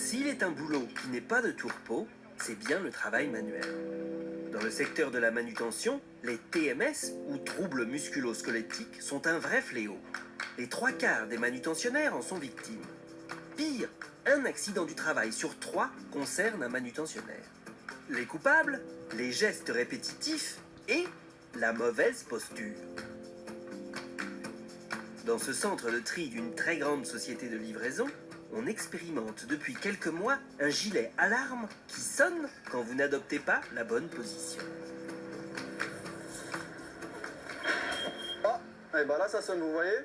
S'il est un boulot qui n'est pas de tourpeau, c'est bien le travail manuel. Dans le secteur de la manutention, les TMS, ou troubles musculo-squelettiques, sont un vrai fléau. Les 3/4 des manutentionnaires en sont victimes. Pire, un accident du travail sur 3 concerne un manutentionnaire. Les coupables, les gestes répétitifs et la mauvaise posture. Dans ce centre de tri d'une très grande société de livraison, on expérimente depuis quelques mois un gilet alarme qui sonne quand vous n'adoptez pas la bonne position. Ah, et ben là ça sonne, vous voyez?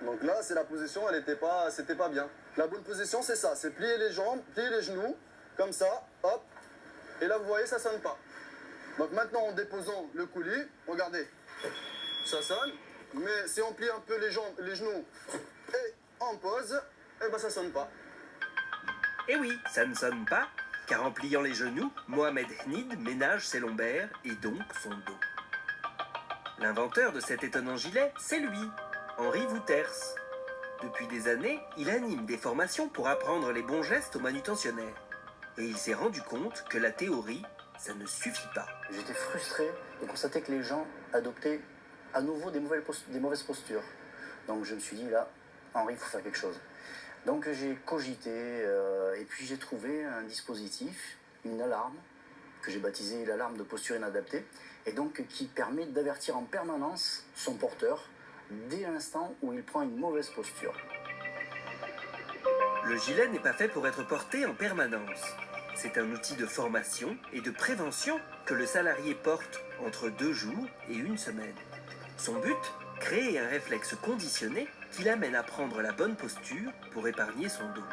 Donc là c'est la position, c'était pas bien. La bonne position c'est ça, c'est plier les jambes, plier les genoux, comme ça, hop. Et là vous voyez ça sonne pas. Donc maintenant en déposant le coulis, regardez, ça sonne. Mais si on plie un peu les jambes, les genoux et on pose, et ben ça sonne pas. Et oui, ça ne sonne pas, car en pliant les genoux, Mohamed Hnid ménage ses lombaires et donc son dos. L'inventeur de cet étonnant gilet, c'est lui, Henri Wouters. Depuis des années, il anime des formations pour apprendre les bons gestes aux manutentionnaires. Et il s'est rendu compte que la théorie, ça ne suffit pas. J'étais frustré de constater que les gens adoptaient à nouveau des mauvaises postures. Donc je me suis dit, là, Henri, il faut faire quelque chose. Donc j'ai cogité et puis j'ai trouvé un dispositif, une alarme, que j'ai baptisée l'alarme de posture inadaptée, et donc qui permet d'avertir en permanence son porteur dès l'instant où il prend une mauvaise posture. Le gilet n'est pas fait pour être porté en permanence. C'est un outil de formation et de prévention que le salarié porte entre 2 jours et 1 semaine. Son but, créer un réflexe conditionné qui l'amène à prendre la bonne posture pour épargner son dos.